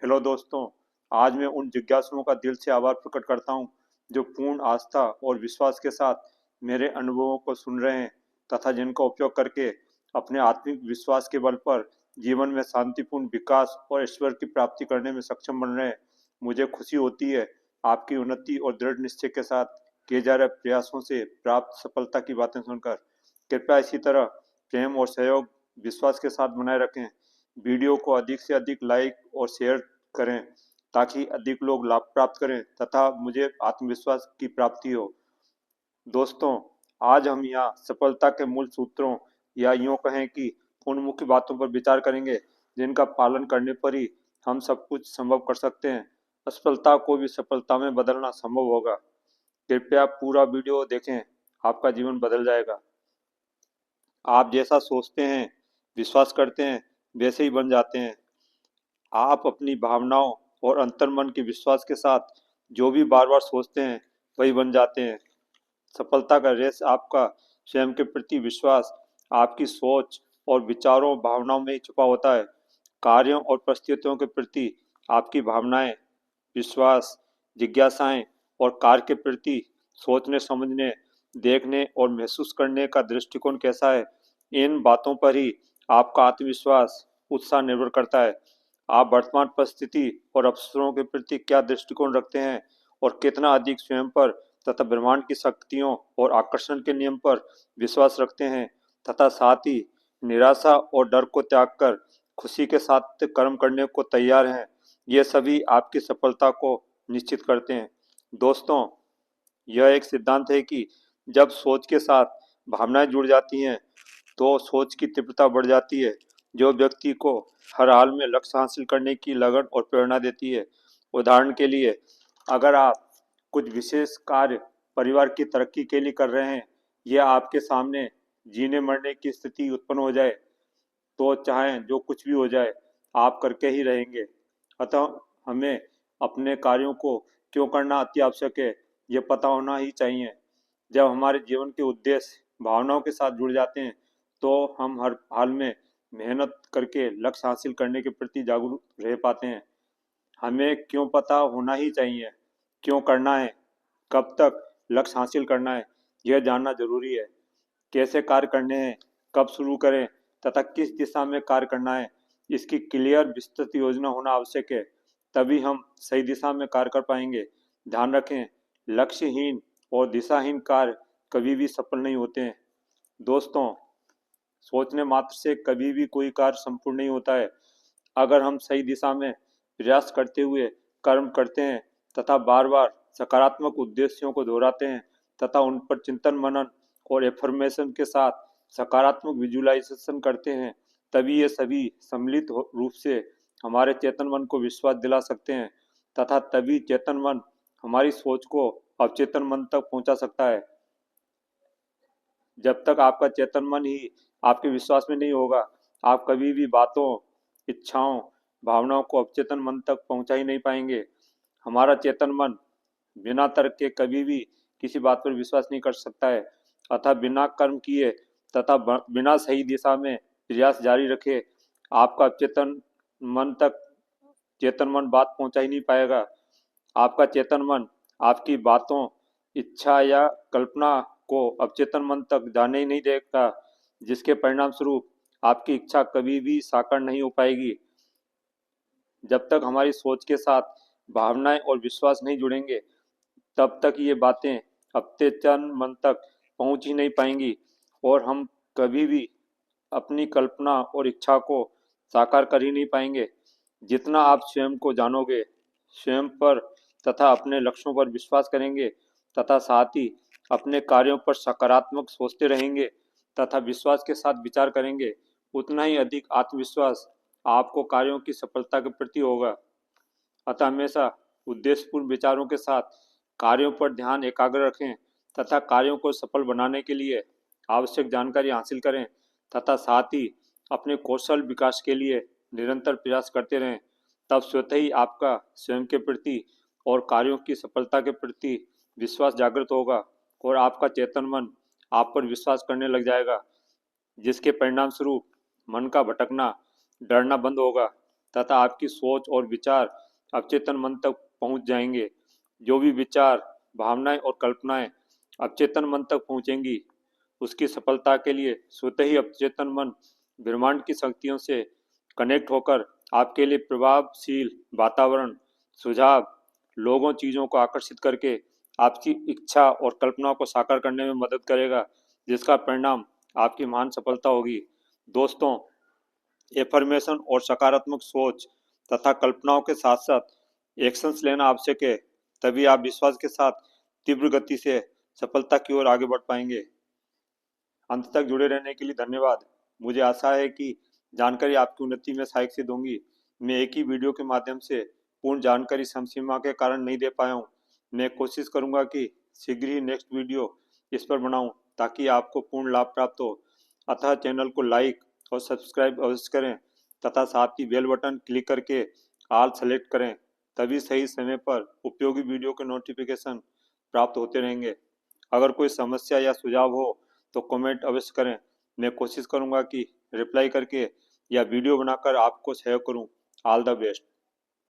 Hello दोस्तों। आज मैं उन जिज्ञासुओं का दिल से आभार प्रकट करता हूं जो पूर्ण आस्था और विश्वास के साथ मेरे अनुभवों को सुन रहे हैं तथा जिनका उपयोग करके अपने आत्मिक विश्वास के बल पर जीवन में शांतिपूर्ण विकास और ईश्वर की प्राप्ति करने में सक्षम बन रहे हैं। मुझे खुशी होती है आपकी उन्नति और दृढ़ निश्चय के साथ किए जा रहे प्रयासों से प्राप्त सफलता की बातें सुनकर। कृपया इसी तरह प्रेम और सहयोग विश्वास के साथ बनाए रखें। वीडियो को अधिक से अधिक लाइक और शेयर करें ताकि अधिक लोग लाभ प्राप्त करें तथा मुझे आत्मविश्वास की प्राप्ति हो। दोस्तों, आज हम यहाँ सफलता के मूल सूत्रों या यूँ कहें कि उन मुख्य बातों पर विचार करेंगे जिनका पालन करने पर ही हम सब कुछ संभव कर सकते हैं। असफलता को भी सफलता में बदलना संभव होगा। कृपया पूरा वीडियो देखें, आपका जीवन बदल जाएगा। आप जैसा सोचते हैं, विश्वास करते हैं, वैसे ही बन जाते हैं। आप अपनी भावनाओं और अंतर्मन के विश्वास के साथ जो भी बार बार सोचते हैं वही बन जाते हैं। सफलता का रहस्य आपका स्वयं के प्रति विश्वास, आपकी सोच और विचारों भावनाओं में ही छुपा होता है। कार्यों और परिस्थितियों के प्रति आपकी भावनाएं, विश्वास, जिज्ञासाएं और कार्य के प्रति सोचने समझने, देखने और महसूस करने का दृष्टिकोण कैसा है, इन बातों पर ही आपका आत्मविश्वास, उत्साह निर्भर करता है। आप वर्तमान परिस्थिति और अवसरों के प्रति क्या दृष्टिकोण रखते हैं और कितना अधिक स्वयं पर तथा ब्रह्मांड की शक्तियों और आकर्षण के नियम पर विश्वास रखते हैं तथा साथ ही निराशा और डर को त्याग कर खुशी के साथ कर्म करने को तैयार हैं, ये सभी आपकी सफलता को निश्चित करते हैं। दोस्तों, यह एक सिद्धांत है कि जब सोच के साथ भावनाएं जुड़ जाती हैं तो सोच की तीव्रता बढ़ जाती है, जो व्यक्ति को हर हाल में लक्ष्य हासिल करने की लगन और प्रेरणा देती है। उदाहरण के लिए, अगर आप कुछ विशेष कार्य परिवार की तरक्की के लिए कर रहे हैं या आपके सामने जीने मरने की स्थिति उत्पन्न हो जाए, तो चाहे जो कुछ भी हो जाए, आप करके ही रहेंगे। अतः हमें अपने कार्यों को क्यों करना अति आवश्यक है, यह पता होना ही चाहिए। जब हमारे जीवन के उद्देश्य भावनाओं के साथ जुड़ जाते हैं तो हम हर हाल में मेहनत करके लक्ष्य हासिल करने के प्रति जागरूक रह पाते हैं। हमें क्यों पता होना ही चाहिए, क्यों करना है, कब तक लक्ष्य हासिल करना है, यह जानना जरूरी है। कैसे कार्य करने हैं, कब शुरू करें तथा किस दिशा में कार्य करना है, इसकी क्लियर विस्तृत योजना होना आवश्यक है। तभी हम सही दिशा में कार्य कर पाएंगे। ध्यान रखें, लक्ष्यहीन और दिशाहीन कार्य कभी भी सफल नहीं होते हैं। दोस्तों, सोचने मात्र से कभी भी कोई कार्य संपूर्ण नहीं होता है। अगर हम सही दिशा में प्रयास करते हुए कर्म करते हैं तथा बार बार सकारात्मक उद्देश्यों को दोहराते हैं तथा उन पर चिंतन मनन और एफर्मेशन के साथ सकारात्मक विजुअलाइजेशन करते हैं, तभी ये सभी सम्मिलित रूप से हमारे चेतन मन को विश्वास दिला सकते हैं तथा तभी चेतन मन हमारी सोच को अवचेतन मन तक पहुंचा सकता है। जब तक आपका चेतन मन ही आपके विश्वास में नहीं होगा, आप कभी भी बातों, इच्छाओं, भावनाओं को अवचेतन मन तक पहुंचा ही नहीं पाएंगे। हमारा चेतन मन बिना तर्क के कभी भी किसी बात पर विश्वास नहीं कर सकता है। अतः बिना कर्म किए तथा बिना सही दिशा में प्रयास जारी रखे आपका चेतन मन बात पहुंचा ही नहीं पाएगा। आपका चेतन मन आपकी बातों, इच्छा या कल्पना को अवचेतन मन तक जाने ही नहीं देगा, जिसके परिणाम स्वरूप आपकी इच्छा कभी भी साकार नहीं हो पाएगी। जब तक हमारी सोच के साथ भावनाएं और विश्वास नहीं जुड़ेंगे, तब तक ये बातें अवचेतन मन तक पहुंच ही नहीं पाएंगी और हम कभी भी अपनी कल्पना और इच्छा को साकार कर ही नहीं पाएंगे। जितना आप स्वयं को जानोगे, स्वयं पर तथा अपने लक्ष्यों पर विश्वास करेंगे तथा साथ ही अपने कार्यों पर सकारात्मक सोचते रहेंगे तथा विश्वास के साथ विचार करेंगे, उतना ही अधिक आत्मविश्वास आपको कार्यों की सफलता के प्रति होगा। अतः हमेशा उद्देश्यपूर्ण विचारों के साथ कार्यों पर ध्यान एकाग्र रखें तथा कार्यों को सफल बनाने के लिए आवश्यक जानकारी हासिल करें तथा साथ ही अपने कौशल विकास के लिए निरंतर प्रयास करते रहें। तब स्वतः ही आपका स्वयं के प्रति और कार्यों की सफलता के प्रति विश्वास जागृत होगा और आपका चेतन मन आप पर विश्वास करने लग जाएगा, जिसके परिणाम स्वरूप मन का भटकना, डरना बंद होगा तथा आपकी सोच और विचार अवचेतन मन तक पहुंच जाएंगे। जो भी विचार, भावनाएं और कल्पनाएं अवचेतन मन तक पहुंचेंगी, उसकी सफलता के लिए स्वतः ही अवचेतन मन ब्रह्मांड की शक्तियों से कनेक्ट होकर आपके लिए प्रभावशील वातावरण, सुझाव, लोगों, चीजों को आकर्षित करके आपकी इच्छा और कल्पनाओं को साकार करने में मदद करेगा, जिसका परिणाम आपकी महान सफलता होगी। दोस्तों, एफर्मेशन और सकारात्मक सोच तथा कल्पनाओं के साथ साथ एक्शंस लेना आवश्यक है। तभी आप विश्वास के साथ तीव्र गति से सफलता की ओर आगे बढ़ पाएंगे। अंत तक जुड़े रहने के लिए धन्यवाद। मुझे आशा है कि जानकारी आपकी उन्नति में सहायक सिद्ध होंगी। मैं एक ही वीडियो के माध्यम से पूर्ण जानकारी समसीमा के कारण नहीं दे पाया हूँ। मैं कोशिश करूँगा कि शीघ्र ही नेक्स्ट वीडियो इस पर बनाऊँ ताकि आपको पूर्ण लाभ प्राप्त हो। अतः चैनल को लाइक और सब्सक्राइब अवश्य करें तथा साथ ही बेल बटन क्लिक करके ऑल सेलेक्ट करें। तभी सही समय पर उपयोगी वीडियो के नोटिफिकेशन प्राप्त होते रहेंगे। अगर कोई समस्या या सुझाव हो तो कमेंट अवश्य करें। मैं कोशिश करूंगा कि रिप्लाई करके या वीडियो बनाकर आपको सहयोग करूं। All the best.